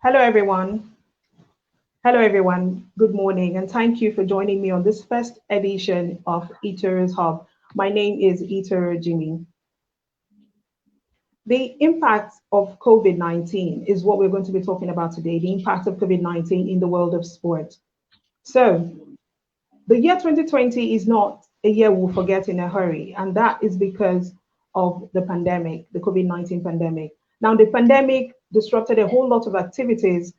Hello, everyone. Hello, everyone. Good morning, and thank you for joining me on this first edition of Eater's Hub. My name is Eater Jimmy. The impact of COVID-19 is what we're going to be talking about today, the impact of COVID-19 in the world of sport. So, the year 2020 is not a year we'll forget in a hurry, and that is because of the pandemic, the COVID-19 pandemic. Now, the pandemic disrupted a whole lot of activities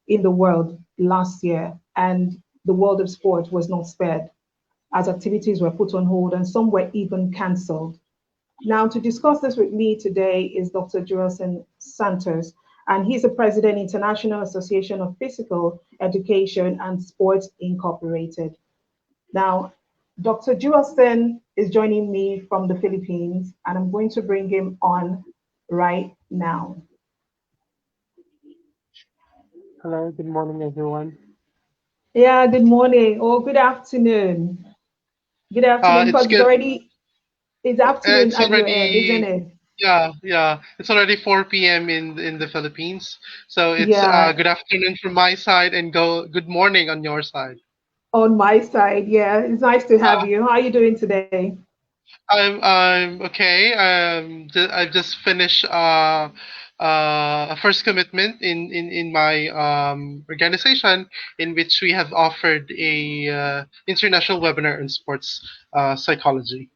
in the world last year, and the world of sport was not spared as activities were put on hold and some were even cancelled. Now, to discuss this with me today is Dr. Jewelson Santos, and he's the president, International Association of Physical Education and Sports Incorporated. Now, Dr. Jewelson is joining me from the Philippines, and I'm going to bring him on right now. Hello, good morning, everyone. Yeah, good morning or good afternoon. Good afternoon, It's because good. it's afternoon It's at your end, isn't already it? yeah. It's already 4 p.m. in the Philippines. So it's Yeah, good afternoon from my side and good morning on your side. on my side. Yeah, it's nice to have Uh, you. How are you doing today? I'm okay. I've just finished a first commitment in my organization in which we have offered a international webinar on sports psychology.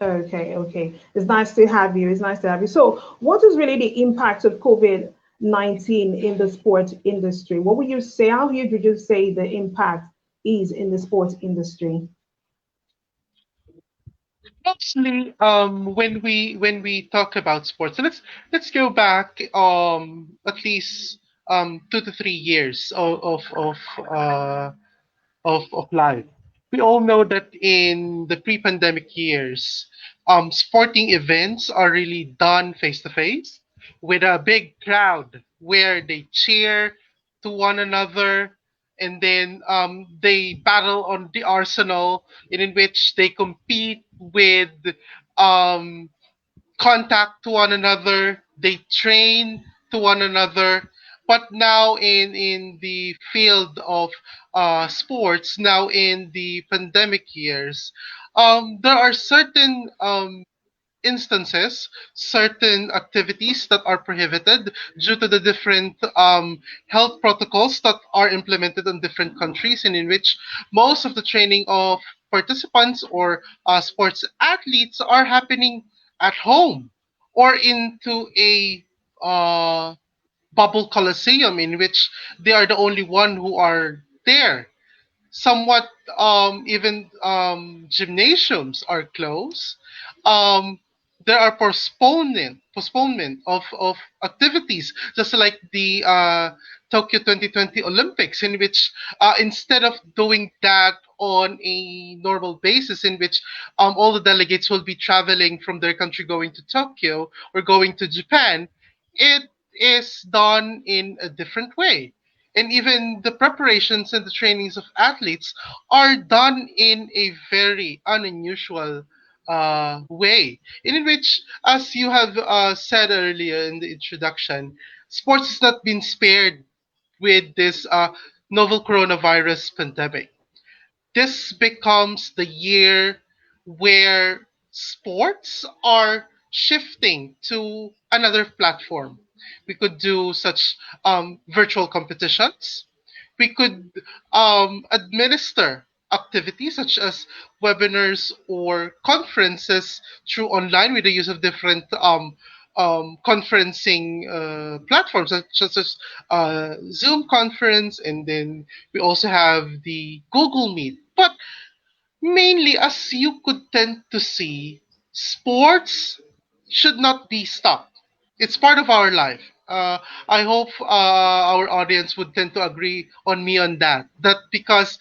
Okay, okay. It's nice to have you. It's nice to have you. So, what is really the impact of COVID-19 in the sport industry? What would you say? How would you say the impact is in the sports industry? Actually, when we talk about sports, so let's go back at least 2 to 3 years of life. We all know that in the pre-pandemic years, sporting events are really done face to face with a big crowd where they cheer to one another, and then they battle on the arsenal in which they compete with um, contact to one another, they train to one another. But now in the field of sports, now in the pandemic years, there are certain instances, certain activities that are prohibited due to the different health protocols that are implemented in different countries, and in which most of the training of participants or sports athletes are happening at home or into a uh, bubble coliseum in which they are the only one who are there. Somewhat even gymnasiums are closed. um, there are postponement of activities, just like the Tokyo 2020 Olympics, in which instead of doing that on a normal basis, in which all the delegates will be traveling from their country going to Tokyo or going to Japan, it is done in a different way. And even the preparations and the trainings of athletes are done in a very unusual way, in which, as you have said earlier in the introduction, sports has not been spared with this novel coronavirus pandemic. This becomes the year where sports are shifting to another platform. We could do such virtual competitions. We could administer activities such as webinars or conferences through online with the use of different conferencing platforms such as Zoom conference, and then we also have the Google Meet. But mainly, as you could tend to see, sports should not be stopped. It's part of our life. I hope our audience would tend to agree on me on that. That because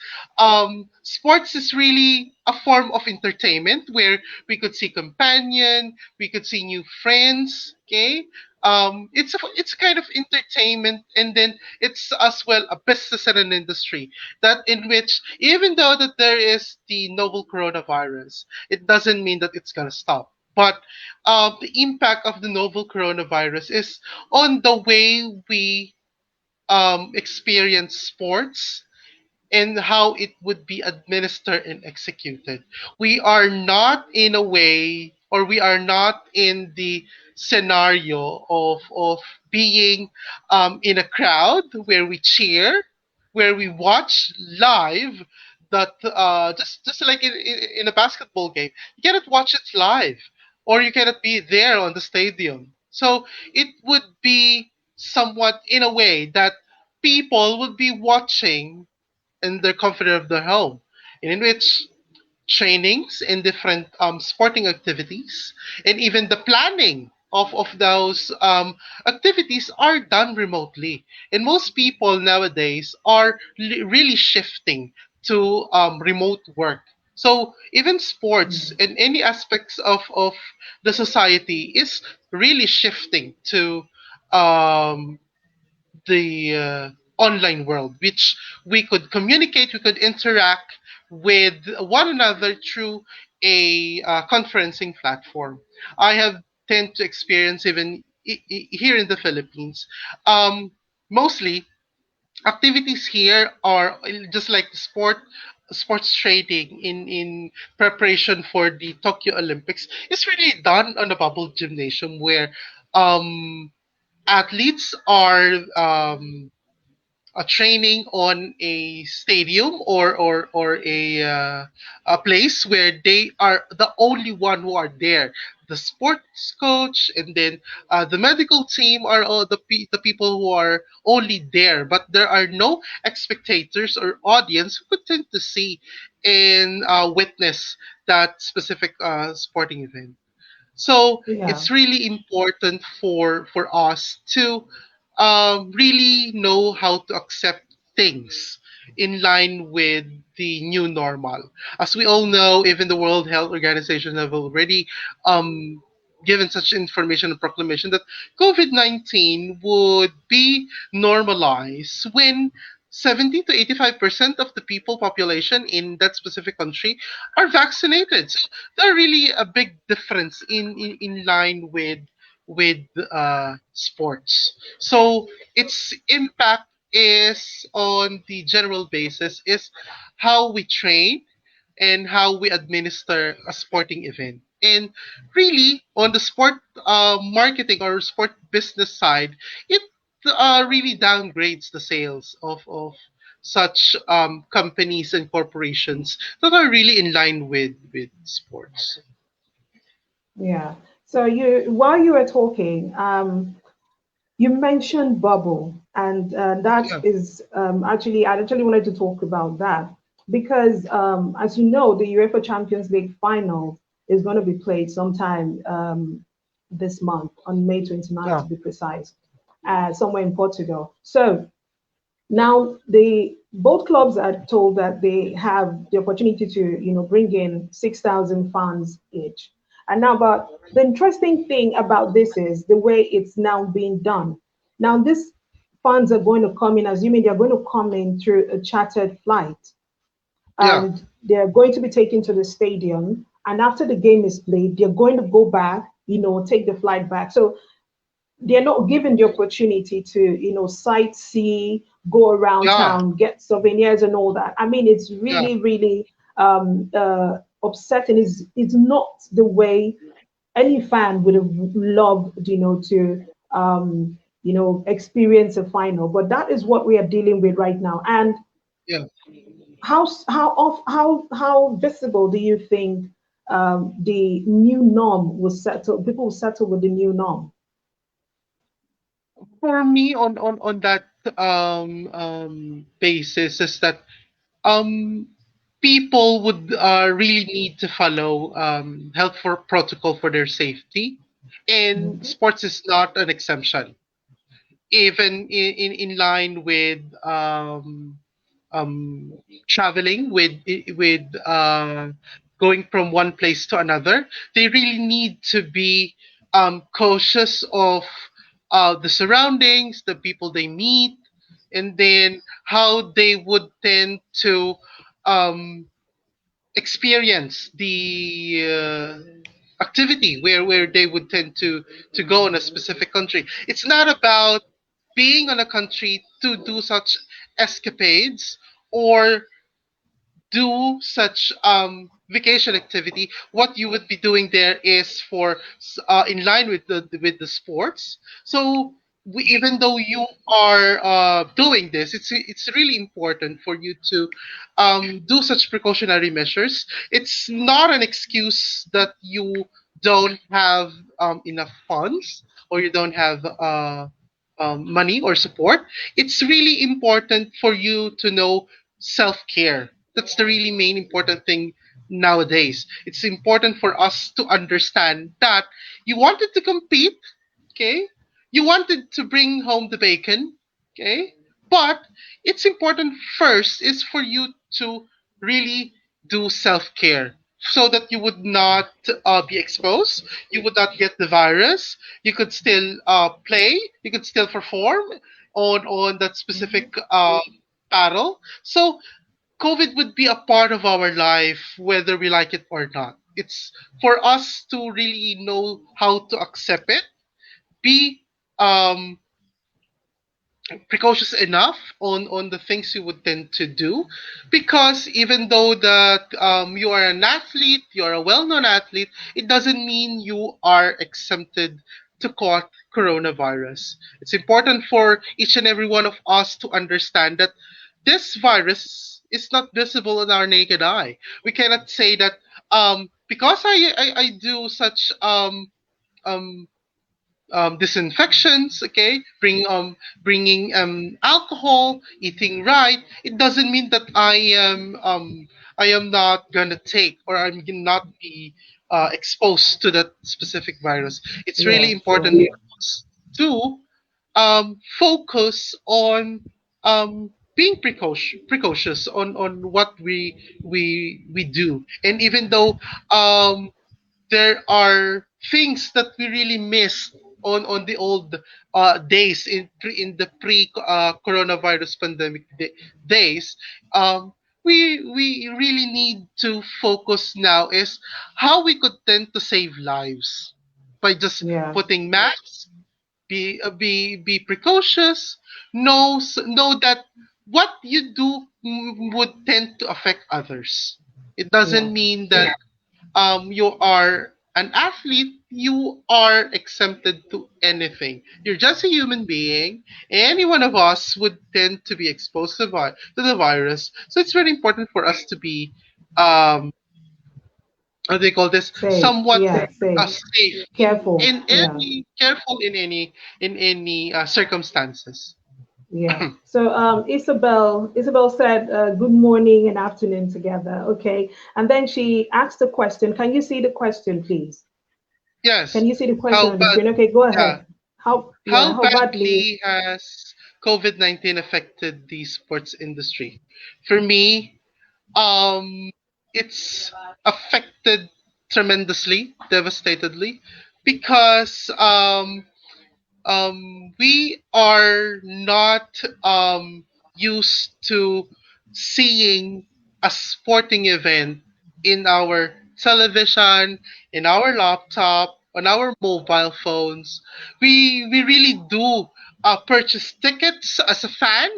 sports is really a form of entertainment where we could see companion, we could see new friends. Okay, it's a kind of entertainment, and then it's as well a business and an industry that in which, even though that there is the novel coronavirus, it doesn't mean that it's gonna stop. But the impact of the novel coronavirus is on the way we experience sports and how it would be administered and executed. We are not in a way, or we are not in the scenario of being in a crowd where we cheer, where we watch live. That just like in a basketball game, you cannot watch it live, or you cannot be there on the stadium. So it would be somewhat in a way that people would be watching in the comfort of their home, in which trainings in different sporting activities and even the planning of those activities are done remotely. And most people nowadays are really shifting to remote work. So even sports and any aspects of the society is really shifting to um, the online world, which we could communicate, we could interact with one another through a conferencing platform. I have tend to experience even here in the Philippines. Mostly activities here are just like sports trading in preparation for the Tokyo Olympics. It's really done on a bubble gymnasium where athletes are a training on a stadium or a place where they are the only one who are there. The sports coach and then the medical team are all the people who are only there, but there are no spectators or audience who could tend to see and witness that specific sporting event. So Yeah. it's really important for us to really know how to accept things in line with the new normal. As we all know, even the World Health Organization have already given such information and proclamation that COVID-19 would be normalized when 70 to 85% of the people population in that specific country are vaccinated. So there are really a big difference in line with sports. So its impact is on the general basis is how we train and how we administer a sporting event. And really, on the sport marketing or sport business side, it really downgrades the sales of such companies and corporations that are really in line with sports. Yeah. So while you were talking, you mentioned bubble, and that Yeah, is actually I actually wanted to talk about that because, as you know, the UEFA Champions League final is going to be played sometime this month on May 29th yeah, to be precise, somewhere in Portugal. So now, the both clubs are told that they have the opportunity to, bring in 6,000 fans each. And now, but the interesting thing about this is the way it's now being done. Now, these fans are going to come in, assuming they're going to come in through a chartered flight, yeah, and they're going to be taken to the stadium. And after the game is played, they're going to go back, take the flight back. So they're not given the opportunity to sightsee, go around yeah, town, get souvenirs and all that. I mean, it's yeah, really really upsetting. It's not the way any fan would have loved to experience a final, but that is what we are dealing with right now. And yeah. how visible do you think the new norm will settle, people will settle with the new norm? For me, on that basis, is that um people would really need to follow health for protocol for their safety, and Mhm. sports is not an exemption. Even in line with um, traveling with going from one place to another, they really need to be cautious of the surroundings, the people they meet, and then how they would tend to um, experience the activity where they would tend to go in a specific country. It's not about being on a country to do such escapades or do such vacation activity, what you would be doing there is for in line with the sports. So even though you are doing this, it's really important for you to do such precautionary measures. It's not an excuse that you don't have enough funds or you don't have money or support. It's really important for you to know self care. That's the really main important thing nowadays. It's important for us to understand that you wanted to compete, okay? You wanted to bring home the bacon, okay? But it's important first is for you to really do self care so that you would not be exposed, you would not get the virus, you could still play, you could still perform on that specific battle. So COVID would be a part of our life, whether we like it or not. It's for us to really know how to accept it, be um, precautious enough on the things you would tend to do, because even though that you are an athlete, you are a well-known athlete, it doesn't mean you are exempted to caught coronavirus. It's important for each and every one of us to understand that this virus is not visible in our naked eye. We cannot say that because I do such um disinfections, okay, bringing alcohol, eating right, it doesn't mean that I am not gonna take or I'm gonna not be exposed to that specific virus. It's really Yeah, important sure. for us to focus on being precautious on what we do. And even though um, there are things that we really missed on the old days in the pre coronavirus pandemic days, um, we really need to focus now is how we could tend to save lives by just Yeah, putting masks, be precautious, know that what you do would tend to affect others. It yeah, doesn't mean that you are an athlete, you are exempted to anything. You're just a human being. Any one of us would tend to be exposed to the virus. So it's very important for us to be, how do they call this, safe. somewhat Yeah, safe. safe Careful. in Yeah, any careful in any circumstances. yeah. So Isabel said good morning and afternoon together. Okay, and then she asked a question. Can you see the question, please? Yes. Can you see the question How on the bad? screen? Okay, go Yeah. ahead. How, yeah, How how badly? badly has COVID-19 affected the sports industry? For me, um, it's affected tremendously, devastatedly, because we are not used to seeing a sporting event in our television, in our laptop, on our mobile phones. We really do purchase tickets as a fan.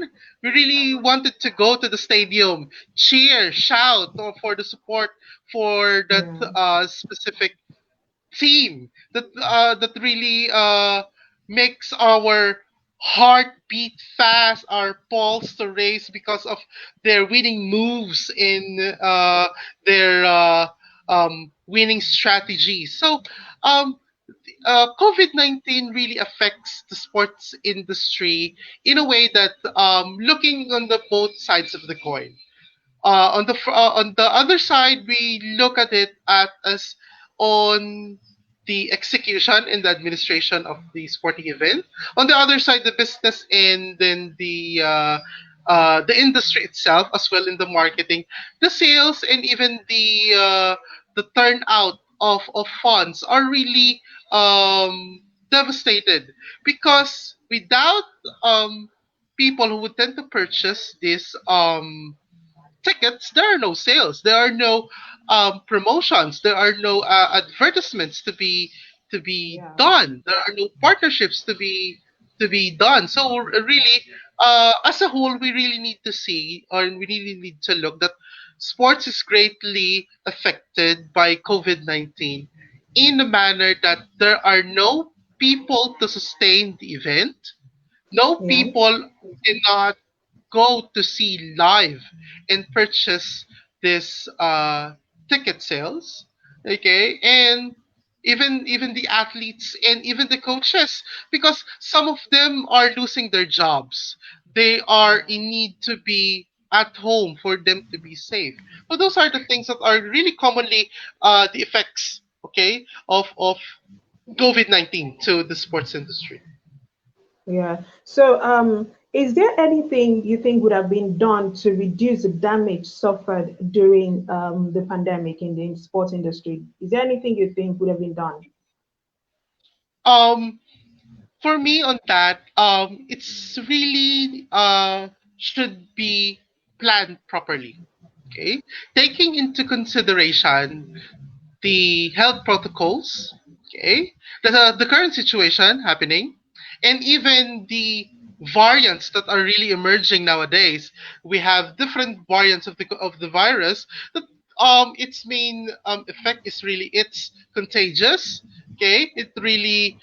We really wanted to go to the stadium, cheer, shout for the support for that Yeah, specific team that really makes our heart beat fast, our pulse to race because of their winning moves in their winning strategies. So um, COVID-19 really affects the sports industry in a way that looking on the both sides of the coin. On the other side, we look at it as on the execution and the administration of the sporting event. On the other side, the business and then the industry itself, as well in the marketing, the sales, and even the turnout of funds are really devastated because without people who would tend to purchase this tickets, there are no sales, there are no promotions, there are no advertisements to be yeah, done, there are no partnerships to be to be done. So really, as a whole, we really need to see, or we really need to look that sports is greatly affected by COVID-19 in a manner that there are no people to sustain the event. No Yeah. people cannot go to see live and purchase this ticket sales. Okay, and even the athletes and even the coaches, because some of them are losing their jobs. They are Yeah. in need to be at home for them to be safe. So those are the things that are really commonly the effects, okay, of COVID-19 to the sports industry. Yeah. So, is there anything you think would have been done to reduce the damage suffered during the pandemic in the sports industry? Is there anything you think would have been done? Um, for me on that, it's really should be planned properly. Okay, taking into consideration the health protocols, okay, the current situation happening, and even the variants that are really emerging nowadays. We have different variants of the virus that its main effect is really it's contagious. Okay, it really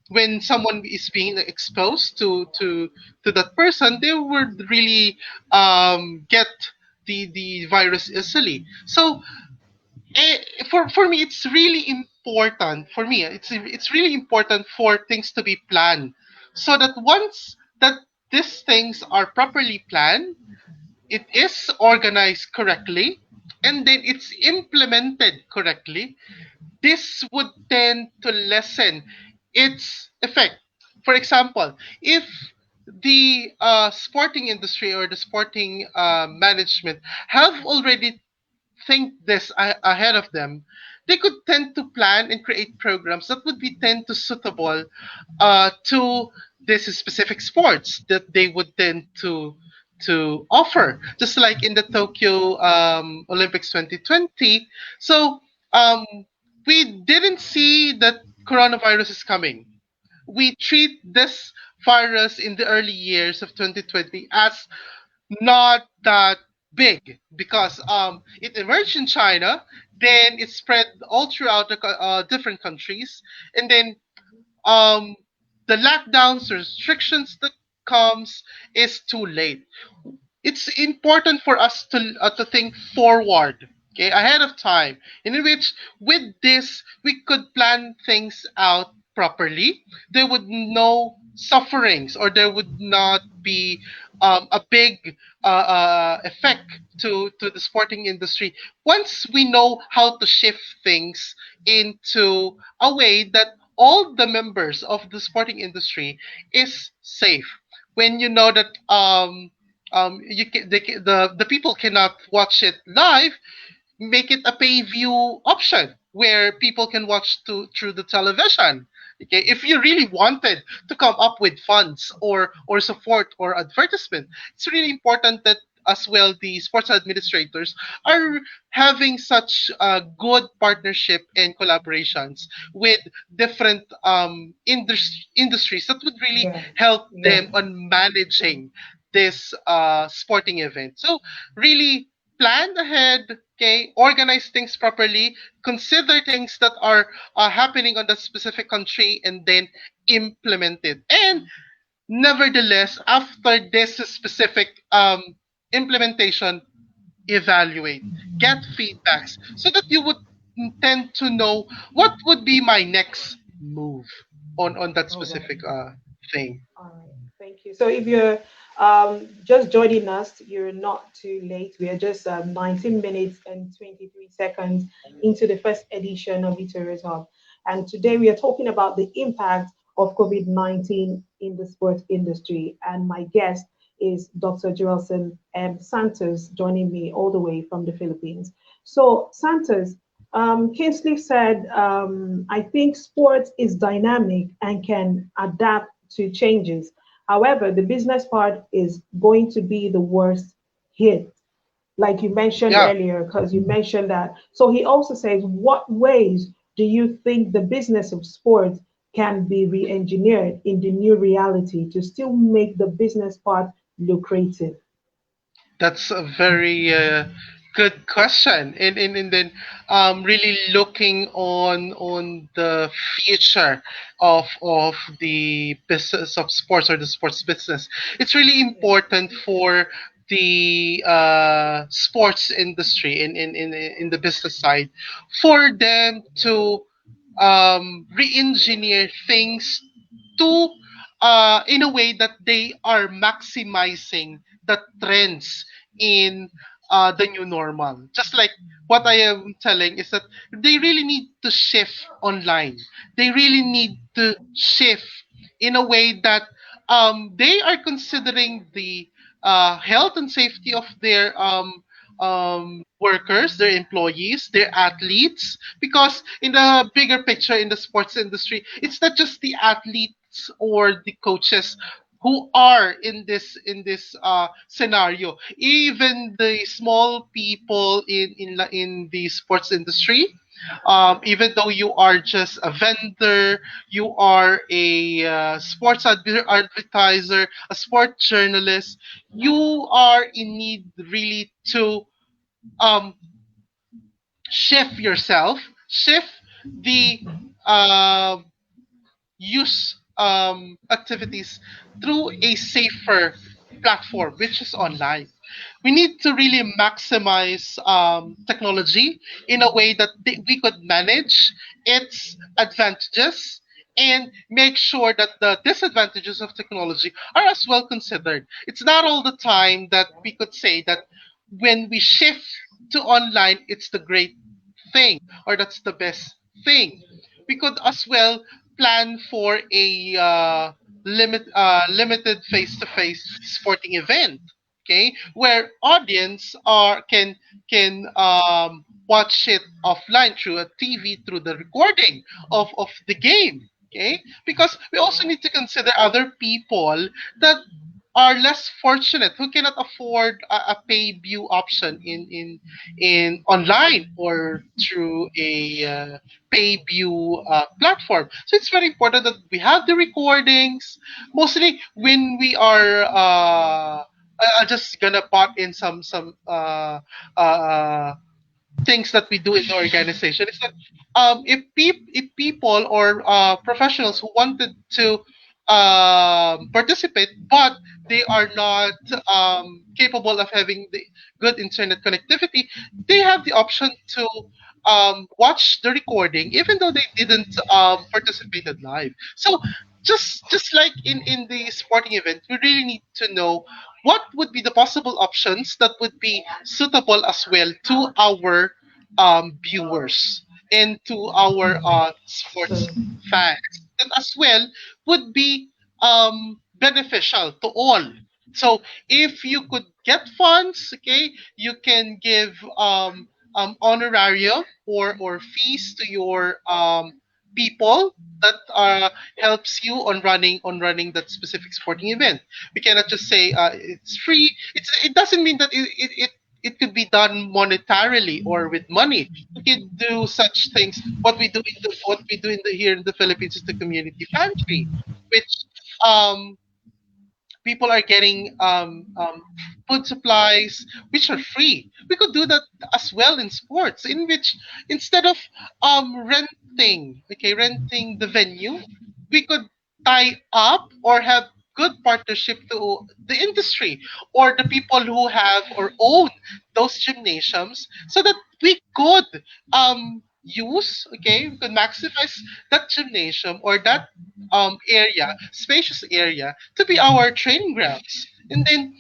when someone is being exposed to that person, they would really get the virus easily. So for me it's really important for me it's really important for things to be planned, so that once that these things are properly planned, it is organized correctly, and then it's implemented correctly, this would tend to lessen its effect. For example, if the sporting industry or the sporting management have already think this ahead of them, they could tend to plan and create programs that would be tend to suitable to this specific sports that they would tend to offer. Just like in the Tokyo Olympics 2020, so um, we didn't see that coronavirus is coming. We treat this virus in the early years of 2020 as not that big, because it emerged in China, then it spread all throughout the different countries, and then um, the lockdowns, restrictions that comes is too late. It's important for us to think forward, okay, ahead of time, in which with this we could plan things out properly. There would no sufferings, or there would not be a big effect to the sporting industry once we know how to shift things into a way that all the members of the sporting industry is safe. When you know that the people cannot watch it live, make it a pay view option where people can watch through the television. Okay, if you really wanted to come up with funds or support or advertisement, it's really important that as well the sports administrators are having such good partnership and collaborations with different industries that would really Yeah. help Yeah. them on managing this sporting event. So really plan ahead, okay, organize things properly, consider things that are happening on that specific country, and then implement it. And nevertheless, after this specific implementation, evaluate, get feedbacks, so that you would tend to know what would be my next move on that All right. specific thing. All right, thank you. So if you're just joining us, you're not too late. We are just 19 minutes and 23 seconds into the first edition of Eater's Hub. And today we are talking about the impact of COVID-19 in the sports industry. And my guest is Dr. Jewelson M. Santos, joining me all the way from the Philippines. So, Santos, Kingsley said, I think sports is dynamic and can adapt to changes. However, the business part is going to be the worst hit, like you mentioned Yeah. earlier, because you mentioned that. So he also says, what ways do you think the business of sports can be re-engineered in the new reality to still make the business part lucrative? That's a very good question, and then really looking on the future of the business of sports or the sports business. It's really important for the sports industry in the business side for them to re-engineer things to in a way that they are maximizing the trends in the new normal. Just like what I am telling is that they really need to shift online. They really need to shift in a way that they are considering the health and safety of their workers, their employees, their athletes. Because in the bigger picture in the sports industry, it's not just the athletes or the coaches who are in this scenario. Even the small people in the sports industry, even though you are just a vendor, you are a sports advertiser, a sports journalist, you are in need really to um, shift yourself, shift the uh, use activities through a safer platform, which is online. We need to really maximize technology in a way that we could manage its advantages and make sure that the disadvantages of technology are as well considered. It's not all the time that we could say that when we shift to online, it's the great thing or that's the best thing. We could as well plan for a limited face-to-face sporting event, okay, where audience are can watch it offline through a TV through the recording of the game, okay, because we also need to consider other people that are less fortunate who cannot afford a pay view option in online or through a pay view platform. So it's very important that we have the recordings. Mostly when we are I'm just gonna put in uh, things that we do in the organization is that if people or professionals who wanted to participate but they are not capable of having the good internet connectivity, they have the option to watch the recording even though they didn't participated live. So just like in the sporting event, we really need to know what would be the possible options that would be suitable as well to our viewers and to our sports So, fans, and as well would be beneficial to all. So if you could get funds, okay, you can give honorarium or fees to your people that helps you on running that specific sporting event. We cannot just say it's free. It doesn't mean that it could be done monetarily or with money. We can do such things. What we do here in the Philippines is the community pantry, which um, people are getting food supplies which are free. We could do that as well in sports, in which instead of renting the venue, we could tie up or have good partnership to the industry or the people who have or own those gymnasiums so that we could we could maximize that gymnasium or that spacious area to be our training grounds. And then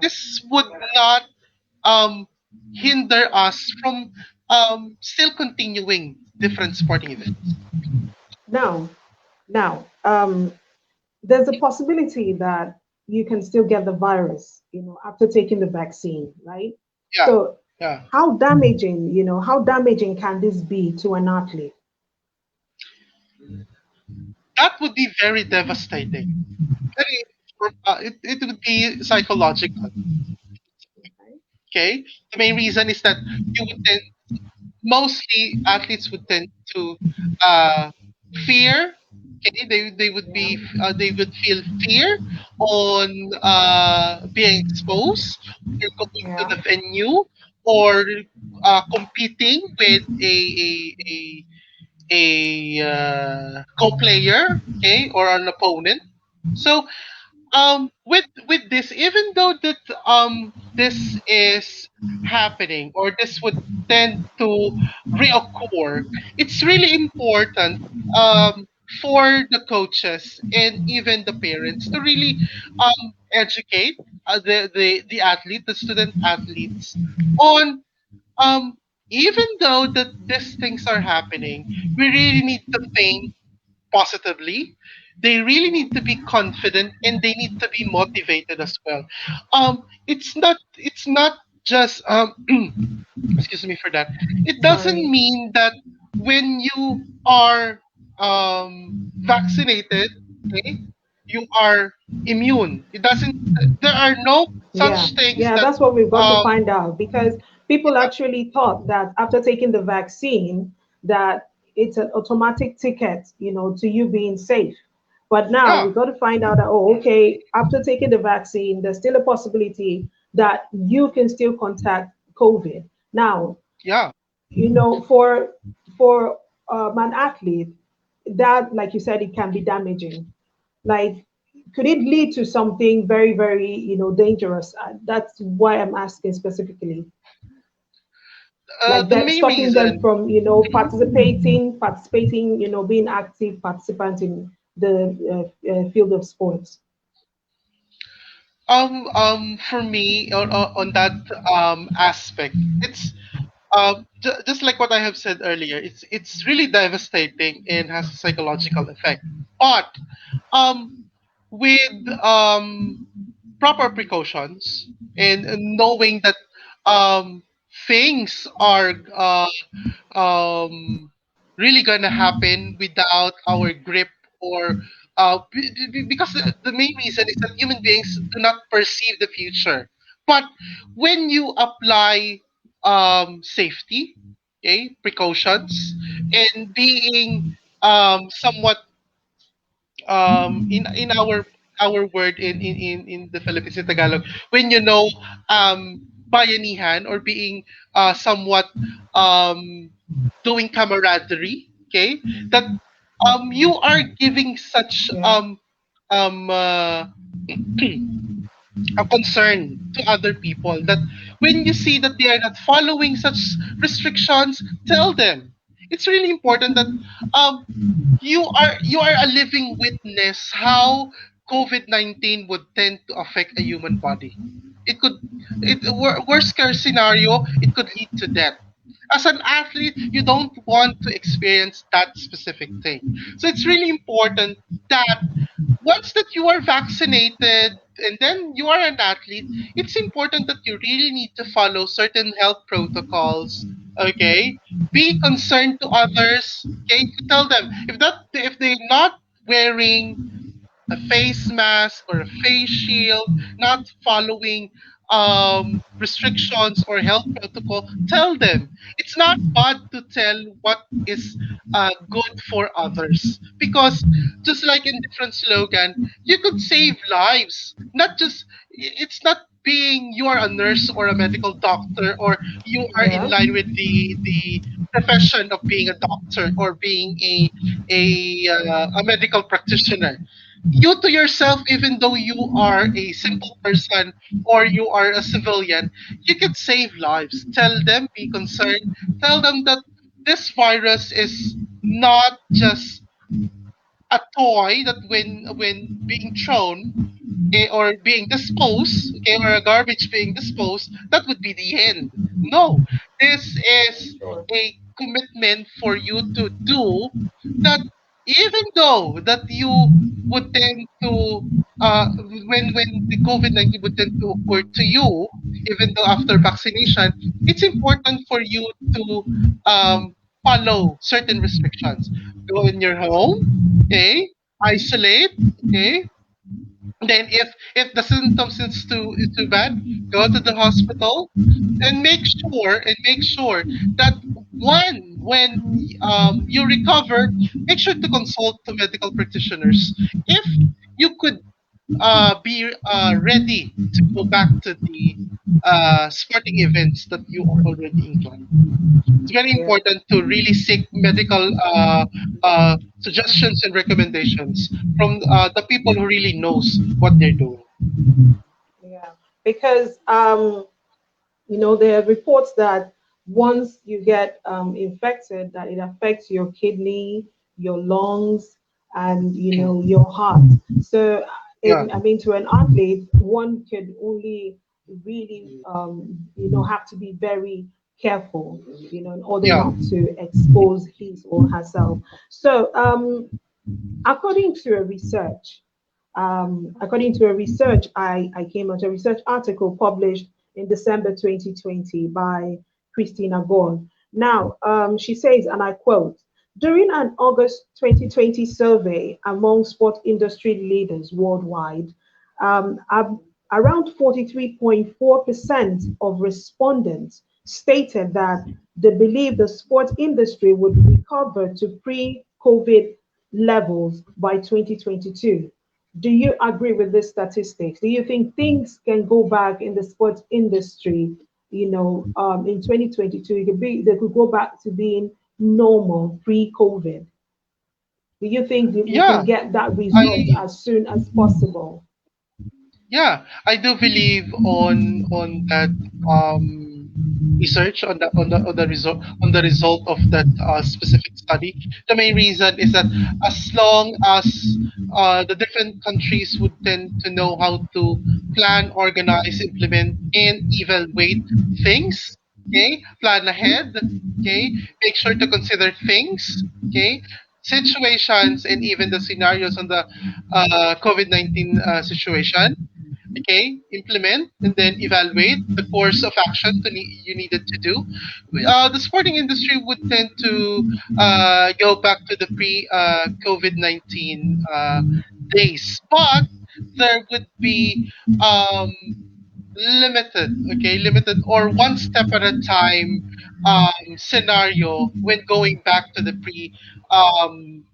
this would not um, hinder us from still continuing different sporting events. now, now, there's a possibility that you can still get the virus, after taking the vaccine, right? Yeah, So, yeah. how damaging can this be to an athlete? That would be very devastating. Very, it would be psychological. Okay. Okay, the main reason is that you would tend mostly athletes would tend to uh, fear. Okay, they would Yeah. be they would feel fear on being exposed or going to Yeah. the venue or competing with a co-player, okay, or an opponent. So with this, even though that this is happening or this would tend to reoccur, it's really important for the coaches and even the parents to really educate the athlete, the student athletes on um even though that these things are happening, we really need to think positively. They really need to be confident and they need to be motivated as well. It's not just excuse me for that. It doesn't Sorry. mean that when you are vaccinated, okay, you are immune. It doesn't. There are no Yeah, such things yeah, that that's what we've got to um find out because people actually thought that after taking the vaccine that it's an automatic ticket, to you being safe. But now yeah, we've got to find out that, oh, okay, after taking the vaccine, there's still a possibility that you can still contact COVID. Now, yeah. for an athlete, that, like you said, it can be damaging. Like, could it lead to something very, very, dangerous? That's why I'm asking specifically. Like The that, main stopping them reason. from, Mhm. participating, being active participant in the field of sports. For me, on that aspect, it's just like what I have said earlier. It's really devastating and has a psychological effect. But um, with proper precautions and knowing that things are um, really gonna happen without our grip or because the main reason is that human beings do not perceive the future. But when you apply safety, okay, precautions, and being somewhat in our word in the Philippines in Tagalog, when you know bayanihan or being somewhat um doing camaraderie, okay, that you are giving such Yeah. um uh, a concern to other people that when you see that they are not following such restrictions, tell them. It's really important that um you are a living witness how COVID-19 would tend to affect a human body. It could, worst case scenario, it could lead to death. As an athlete, you don't want to experience that specific thing. So it's really important that once that you are vaccinated and then you are an athlete, it's important that you really need to follow certain health protocols. Okay, be concerned to others. Okay, tell them if they're not wearing a face mask or a face shield, not following restrictions or health protocol, tell them. It's not bad to tell what is good for others because just like in different slogan, you could save lives. Not just it's not being you are a nurse or a medical doctor or you are in Yeah. line with the profession of being a doctor or being a medical practitioner. You to yourself, even though you are a simple person or you are a civilian, you can save lives. Tell them, be concerned. Tell them that this virus is not just a toy that when being thrown or being disposed, okay, or a garbage being disposed, that would be the end. No, this is Sure. a commitment for you to do that, even though that you would tend to when the COVID-19 would tend to occur to you, even though after vaccination, it's important for you to follow certain restrictions. Go in your home, okay, isolate, okay, then if the symptoms is too bad, go to the hospital and make sure that One, when you recover, make sure to consult to medical practitioners. If you could be ready to go back to the sporting events that you are already inclined. It's very Yeah. important to really seek medical suggestions and recommendations from the people who really knows what they're doing. Yeah. Because there are reports that once you get infected, that it affects your kidney, your lungs, and Mm. your heart. So, Yeah, I mean, to an athlete, one could only really, have to be very careful, in order yeah, not to expose his or herself. So, according to a research, I came out a research article published in December 2020 by Christina Gorn. Now, she says, and I quote, during an August 2020 survey among sport industry leaders worldwide, around 43.4% of respondents stated that they believe the sports industry would recover to pre-COVID levels by 2022. Do you agree with this statistics? Do you think things can go back in the sports industry, in 2022? They could go back to being normal pre-COVID. Do you think that we can yeah. get that result I as soon as possible? Yeah, I do believe on that research on the result of that specific study. The main reason is that as long as the different countries would tend to know how to plan, organize, implement, and evaluate things, okay, plan ahead, okay, make sure to consider things, okay, situations, and even the scenarios on the COVID-19 situation, okay, implement and then evaluate the course of action you needed to do. The sporting industry would tend to go back to the pre COVID-19 days, but there would be um, limited or one step at a time scenario when going back to the pre um,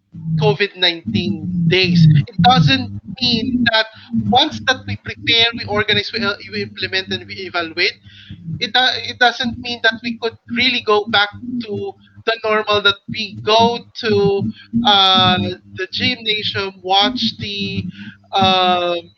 COVID-19 days. It doesn't mean that once that we prepare, we organize, we implement, and we evaluate, it doesn't mean that we could really go back to the normal that we go to uh, the gymnasium, watch the um,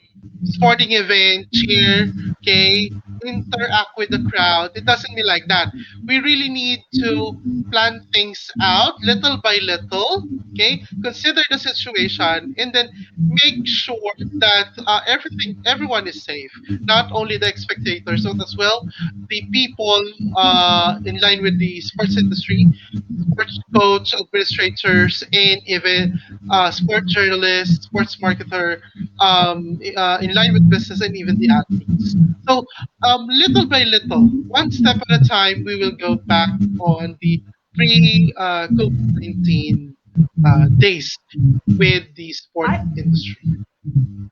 sporting event, cheer, okay, interact with the crowd. It doesn't mean like that. We really need to plan things out little by little, okay, consider the situation, and then make sure that everyone is safe. Not only the spectators, but as well the people in line with the sports industry, sports coach, administrators, and even sport journalists, sports marketer, in line with business, and even the athletes. So, little by little, one step at a time, we will go back on the pre COVID-19 days with the sport I industry.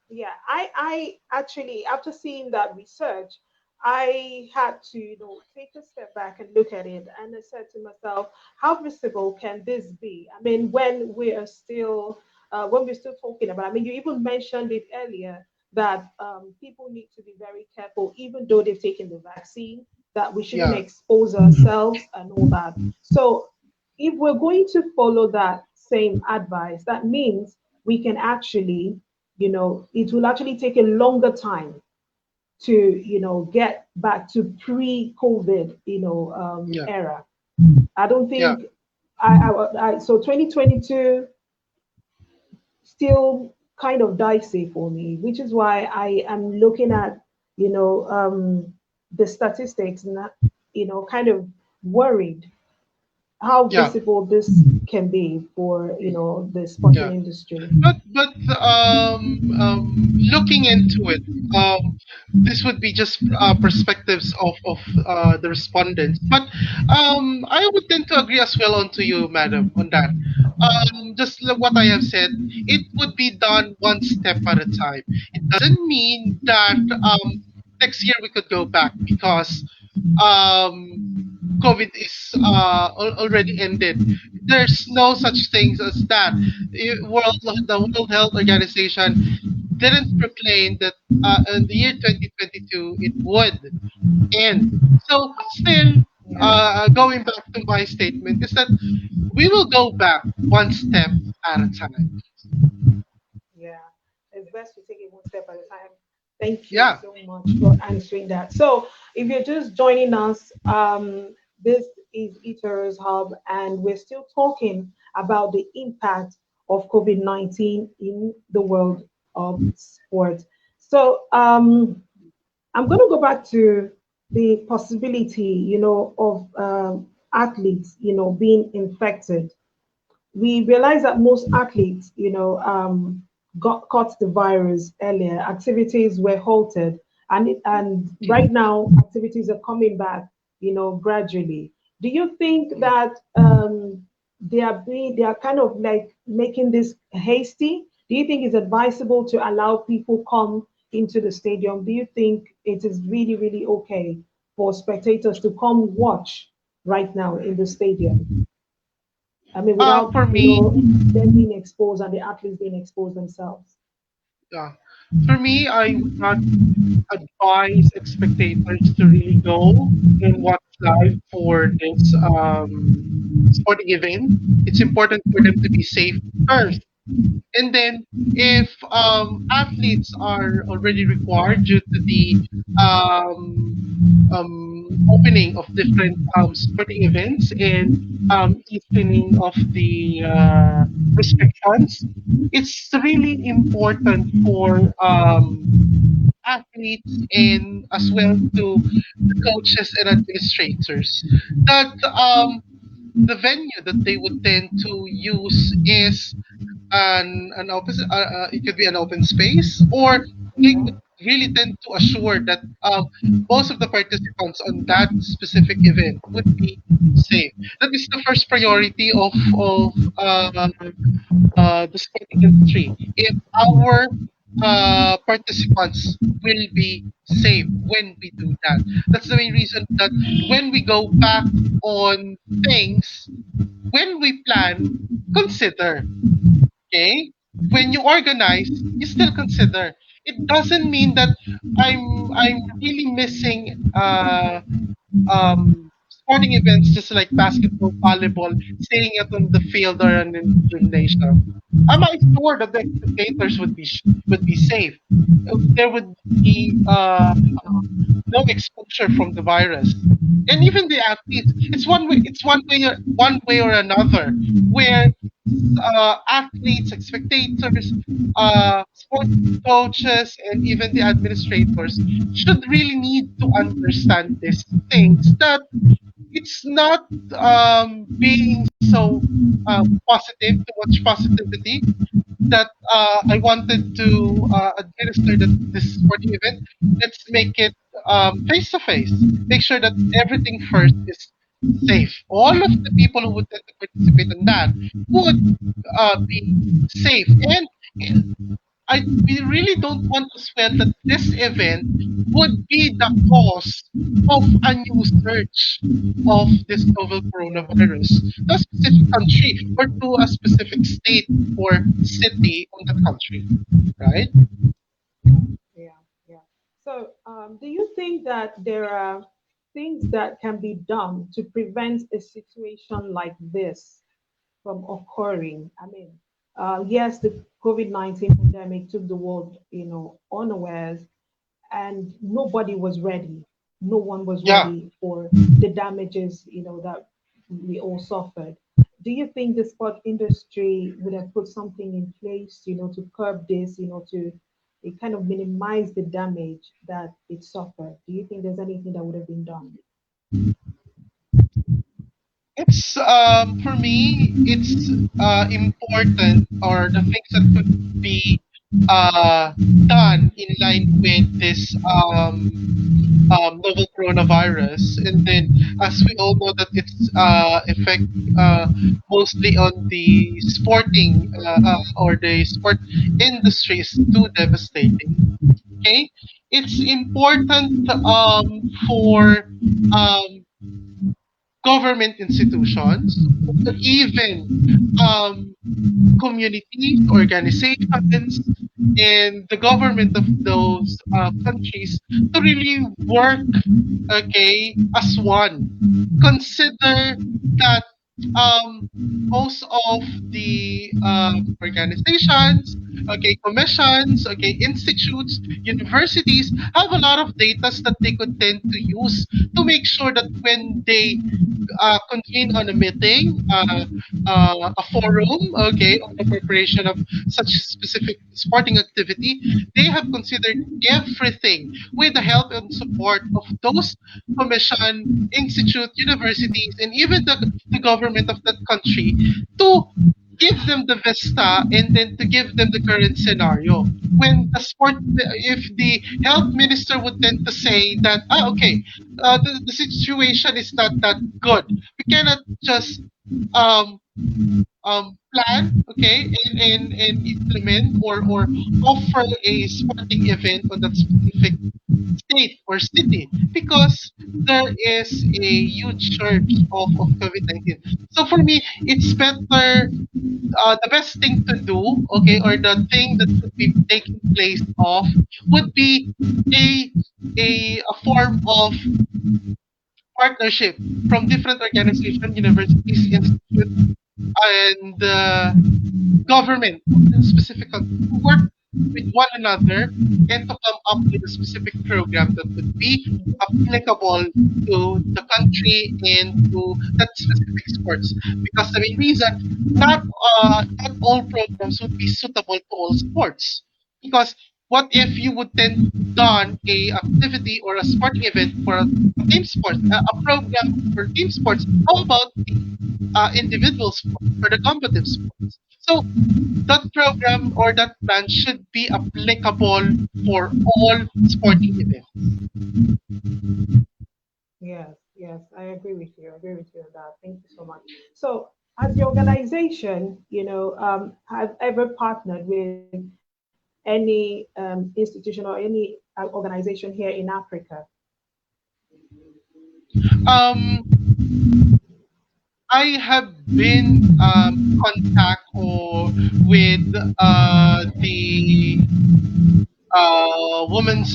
Yeah, I actually, after seeing that research, I had to, take a step back and look at it. And I said to myself, how visible can this be? I mean, when we're still talking about, I mean, you even mentioned it earlier that people need to be very careful, even though they've taken the vaccine, that we shouldn't Yeah, expose ourselves and all that. So if we're going to follow that same advice, that means we can actually, it will actually take a longer time to, get back to pre-COVID, yeah, era. I don't yeah, think so 2022 still kind of dicey for me, which is why I am looking at, the statistics and, kind of worried how yeah. visible this can be for, the sporting Yeah. industry. But looking into it, this would be just perspectives of the respondents. But I would tend to agree as well on to you, madam, on that. Just like what I have said, it would be done one step at a time. It doesn't mean that next year we could go back because um, COVID is already ended. There's no such things as that. The World Health Organization didn't proclaim that in the year 2022 it would end. So still, Yeah. going back to my statement is that we will go back one step at a time. Yeah, it's best to take it one step at a time. Thank you Yeah. so much for answering that. So, if you're just joining us, this is Eater's Hub, and we're still talking about the impact of COVID-19 in the world of sport. So, I'm going to go back to the possibility, of athletes, being infected. We realized that most athletes, got caught the virus earlier. Activities were halted, and right now activities are coming back, gradually. Do you think that they are kind of like making this hasty? Do you think it's advisable to allow people come into the stadium? Do you think it is really, really okay for spectators to come watch right now in the stadium? I mean, without, For me, them being exposed and the athletes being exposed themselves. uh, I would not advise spectators to really go and watch live for this sporting event. It's important for them to be safe first. And then, if athletes are already required due to the opening of different sporting events and easing of the restrictions, it's really important for athletes and as well to the coaches and administrators that the venue that they would tend to use is an open it could be an open space, or they would really tend to assure that most of the participants on that specific event would be safe. That is the first priority of the sporting industry. If our participants will be safe when we do that, that's the main reason that when we go back on things, when we plan, consider. Okay? When you organize, you still consider. It doesn't mean that I'm really missing sporting events just like basketball, volleyball, staying out on the field or in the gymnasium. Am I sure that the spectators would be safe? There would be no exposure from the virus, and even the athletes. It's one way or another, where athletes, spectators, sport coaches, and even the administrators should really need to understand these things. That it's not being so positive, too much positivity, that I wanted to administer this sporting event. Let's make it face to face. Make sure that everything first is safe. All of the people who would tend to participate in that would be safe. And we really don't want to sweat that this event would be the cause of a new surge of this novel coronavirus to a specific country or to a specific state or city on that country, right? Yeah, yeah. So, do you think that there are things that can be done to prevent a situation like this from occurring? I mean, yes, the COVID-19 pandemic took the world, unawares, and nobody was ready. No one was Yeah. ready for the damages, that we all suffered. Do you think the sport industry would have put something in place, to curb this, to it kind of minimize the damage that it suffered? Do you think there's anything that would have been done? It's for me, it's important, or the things that could be uh done in line with this novel coronavirus. And then, as we all know, that it's effect mostly on the sporting or the sport industry is too devastating. Okay, it's important for um, government institutions or even um, communities, organizations, and the government of those countries to really work, okay, as one. Consider that um, most of the organizations, okay, commissions, okay, institutes, universities have a lot of data that they could tend to use to make sure that when they convene on a meeting, a forum, okay, on the preparation of such specific sporting activity, they have considered everything with the help and support of those commission, institute, universities, and even the government of that country to give them the vista and then to give them the current scenario. When the sport, if the health minister would tend to say that, okay, the situation is not that good, we cannot just um, plan, okay, and implement or offer a sporting event on that specific state or city because there is a huge surge of COVID-19. So for me, it's better, the best thing to do, okay, or the thing that could be taking place of would be a a form of partnership from different organizations, universities, institutes, and government of the specific country to work with one another and to come up with a specific program that would be applicable to the country and to that specific sports. Because the main reason, not all programs would be suitable to all sports. Because what if you would then done a activity or a sporting event for a team sports, a program for team sports? How about the individual sports or the competitive sports? So that program or that plan should be applicable for all sporting events. Yes, yes, I agree with you. I agree with you on that. Thank you so much. So, as your organization, have ever partnered with any institution or any organization here in Africa? Um, I have been contact or with the women's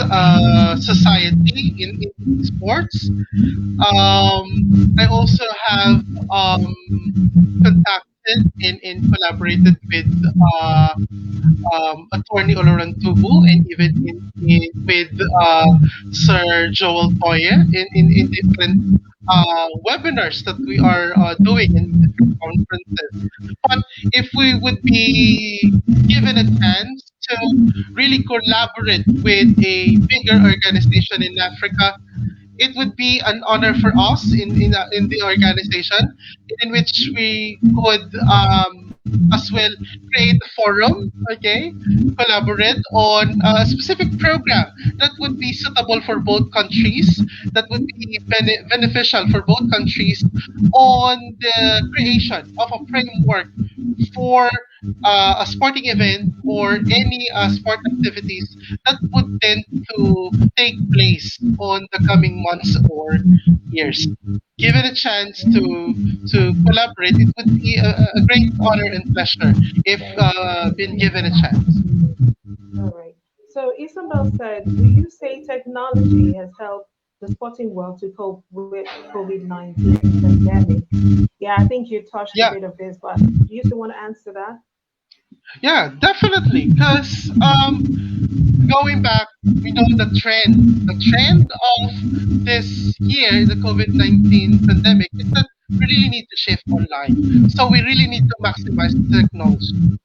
society in sports. I also have um, contacted and collaborated with uh, Attorney Olorantubu and even with Sir Joel Toye in different webinars that we are doing in different conferences. But if we would be given a chance to really collaborate with a bigger organization in Africa, it would be an honor for us in the organization in which we could as well create a forum, okay, collaborate on a specific program that would be suitable for both countries, that would be beneficial for both countries on the creation of a framework for a sporting event or any sport activities that would tend to take place on the coming months or years. Given a chance to collaborate, it would be a great honor and pleasure if been given a chance. All right. So Isabel said, do you say technology has helped the sporting world to cope with COVID-19 pandemic? Yeah, I think you touched a Yeah, bit of this, but do you still want to answer that? yeah, definitely. Because going back, we know the trend. The trend of this year, the COVID-19 pandemic, is that we really need to shift online. So we really need to maximize the technology.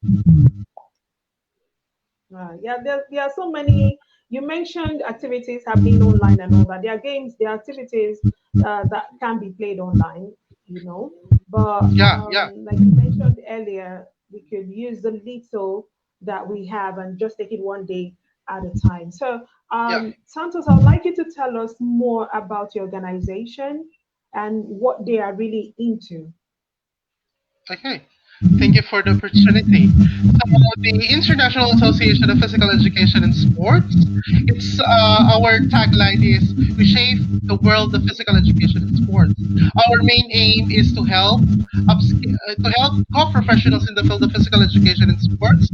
Yeah, there are so many. You mentioned activities happening online and all that. There are games, there are activities that can be played online, you know. But Yeah, yeah, like you mentioned earlier, we could use the little that we have and just take it one day at a time. So, yeah. Santos, I would like you to tell us more about your organization and what they are really into. Okay. Thank you for the opportunity. the International Association of Physical Education and Sports. It's our tagline is reshape the world of physical education and sports. Our main aim is to help co-professionals in the field of physical education and sports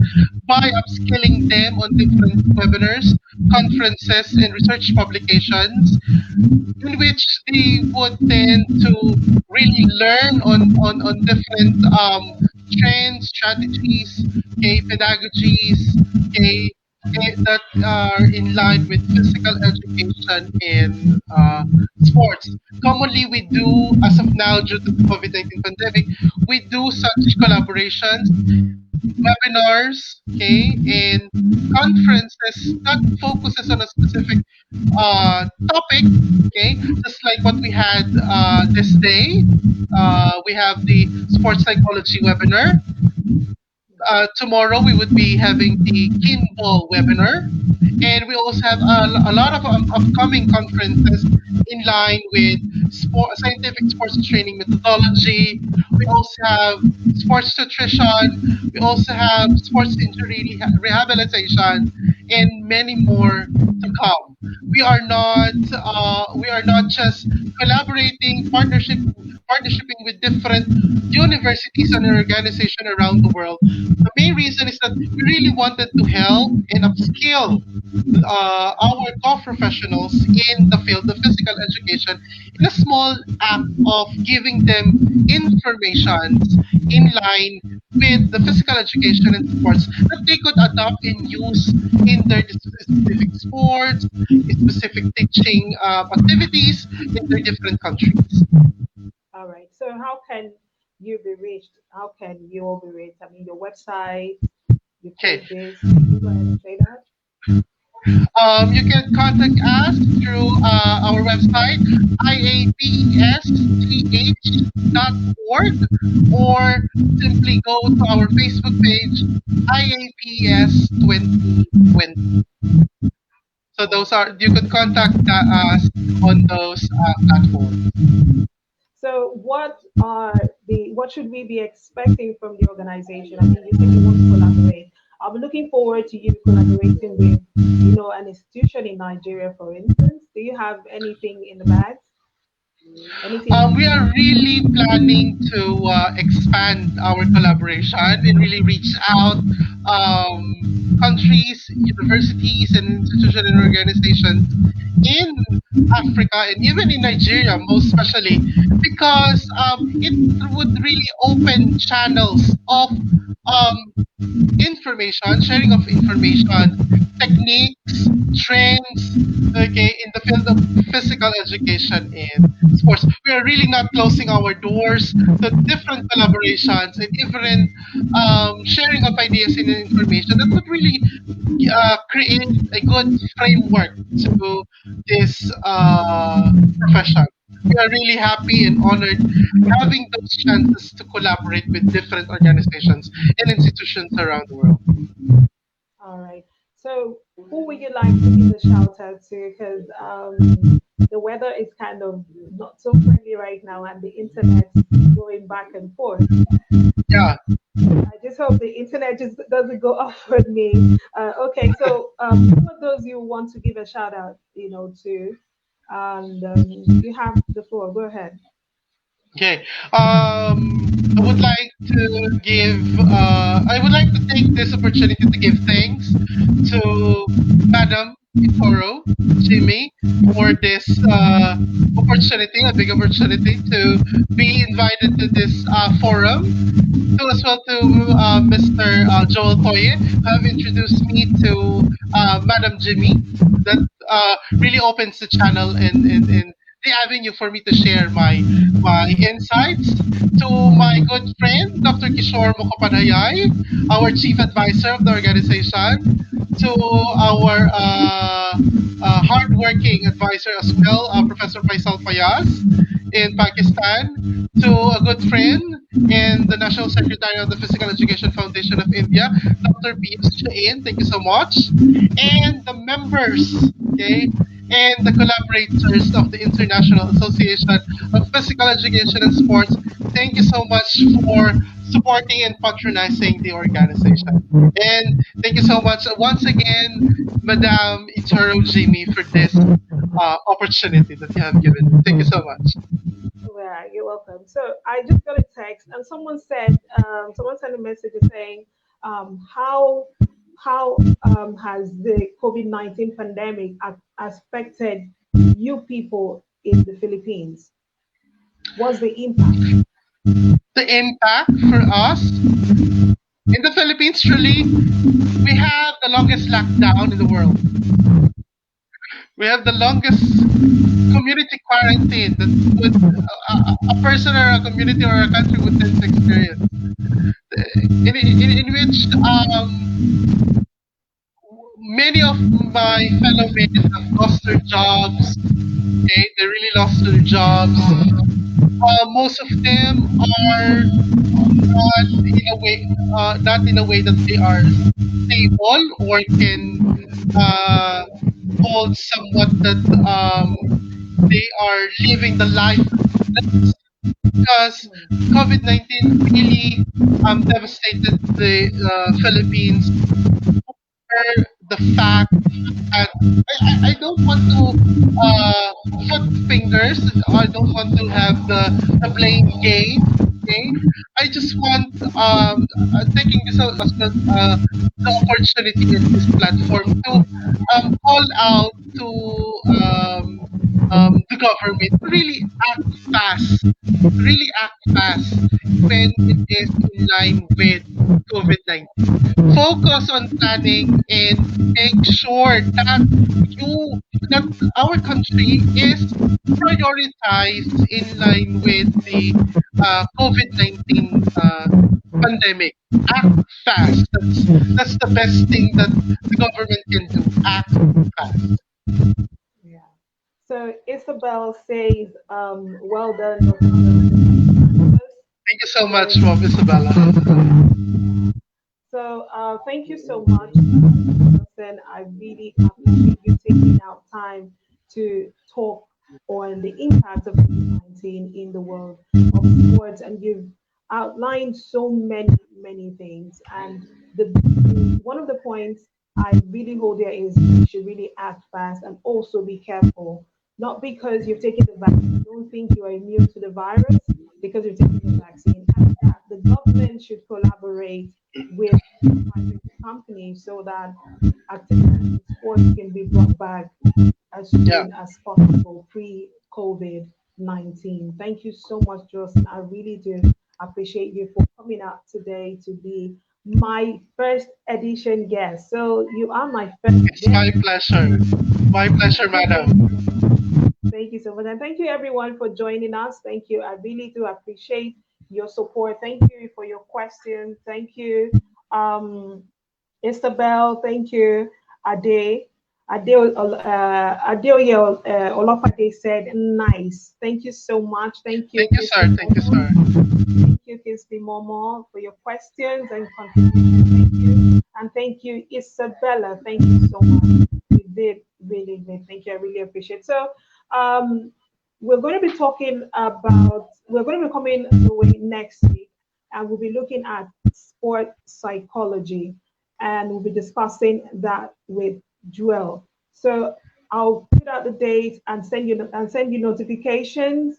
by upskilling them on different webinars, conferences, and research publications in which they would tend to really learn on different trends, strategies, okay, pedagogies, okay, that are in line with physical education in sports. Commonly, we do, as of now, due to the COVID-19 pandemic, we do such collaborations, webinars, okay, and conferences that focuses on a specific topic, okay, just like what we had this day. We have the sports psychology webinar. Tomorrow we would be having the kinball webinar, and we also have a lot of upcoming conferences in line with scientific sports training methodology. We also have sports nutrition. We also have sports injury rehabilitation, and many more to come. We are not just collaborating, partnershiping with different universities and organizations around the world. The main reason is that we really wanted to help and upskill our co-professionals in the field of physical education in a small act of giving them information in line with the physical education and sports that they could adopt and use in their specific sports, specific teaching activities in their different countries. All right. So how can you be reached? How can you all be reached? I mean, your website, your Okay. pages. Can you go ahead and say that? You can contact us through our website, iapsth.org, or simply go to our Facebook page, IAPS 2020. So those are, you could contact us on those platforms. So what should we be expecting from the organization? I mean, you said you want to collaborate. I'm looking forward to you collaborating with, an institution in Nigeria, for instance. Do you have anything in the bags? We are Anything? really planning to expand our collaboration and really reach out countries, universities, and institutions and organizations in Africa and even in Nigeria, most especially, because it would really open channels of um, information, sharing of information, techniques, trends, okay, in the field of physical education and sports. We are really not closing our doors to different collaborations and different sharing of ideas and information that would really create a good framework to this profession. We are really happy and honored having those chances to collaborate with different organizations and institutions around the world. All right. So, who would you like to give a shout out to? Because the weather is kind of not so friendly right now, and the internet's going back and forth. Yeah. I just hope the internet just doesn't go off on me. Okay, so who are those you want to give a shout out, to? And you have the floor. Go ahead. Okay. I would like to give. I would like to take this opportunity to give thanks to Madam Itoro, Jimmy, for this opportunity, a big opportunity to be invited to this forum. To as well to Mr. Joel Toye, who have introduced me to Madam Jimmy. That really opens the channel and the avenue for me to share my insights to my good friend Dr. Kishore Mukhopadhyay, our chief advisor of the organization, to our hardworking advisor as well, Professor Faisal Fayaz in Pakistan, to a good friend and the National Secretary of the Physical Education Foundation of India, Dr. Piyush Jain. Thank you so much. And the members, okay, and the collaborators of the International Association of Physical Education and Sports. Thank you so much for supporting and patronizing the organization. And thank you so much once again, Madam Itoro Jimmy, for this opportunity that you have given me. Thank you so much. Yeah, you're welcome. So I just got a text, and someone sent a message saying, how has the COVID-19 pandemic affected you people in the Philippines? What's the impact? The impact for us in the Philippines, truly, we have the longest lockdown in the world. We have the longest community quarantine that would a person or a community or a country would tend to experience. In which many of my fellow men have lost their jobs. Okay, they really lost their jobs. Most of them are not in a way, not in a way that they are stable or can uh, hold somewhat that they are living the life because COVID-19 really devastated the Philippines for the fact that I don't want to uh, put fingers. I don't want to have the blame game. Okay, I just want taking this as the opportunity in this platform to call out to the government to really act fast, really act fast when it is in line with COVID-19. Focus on planning and make sure that you that our country is prioritized in line with the COVID-19 pandemic. Act fast. That's the best thing that the government can do. Act fast. Yeah. So Isabel says, well done, Dr. Santos. Thank you so So much, Mom Isabella. thank you so much, Johnson. I really appreciate you taking out time to talk on the impact of COVID-19 in the world of sports, and you've outlined so many things. And one of the points I really hold there is you should really act fast and also be careful. Not because you've taken the vaccine, don't think you are immune to the virus because you've taken the vaccine, and that the government should collaborate with private companies so that activities in sports can be brought back as Yeah. soon as possible pre COVID 19. Thank you so much, Jewelson. I really do appreciate you for coming out today to be my first edition guest. So you are my first It's guest. my pleasure. My pleasure, madam. Thank you so much. And thank you everyone for joining us. Thank you. I really do appreciate your support. Thank you for your questions. Thank you. Um, Isabel, thank you. Ade, Adeoye Olopade said, nice. Thank you so much. Thank you, Thank you, Kisley sir. Thank you, Momo. sir. Thank you, Kisley Momo, for your questions and contributions. Thank you. And thank you, Isabella. Thank you so much. You did really great. Thank you. I really appreciate it. So, um, we're going to be coming your way next week, and we'll be looking at sport psychology, and we'll be discussing that with Jewel. So I'll put out the date and send you notifications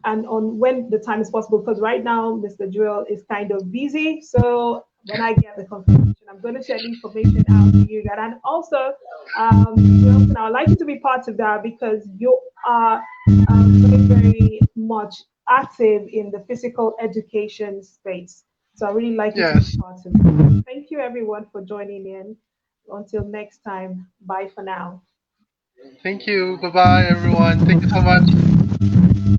and on when the time is possible, because right now Mr. Jewel is kind of busy. So when I get the confirmation, I'm going to share the information out to you guys. And also, Jewel, I would like you to be part of that because you are very much active in the physical education space. So I really like you to be Yes. part of it. Thank you everyone for joining in. Until next time, bye for now. Thank you. Bye bye, everyone. Thank you so much.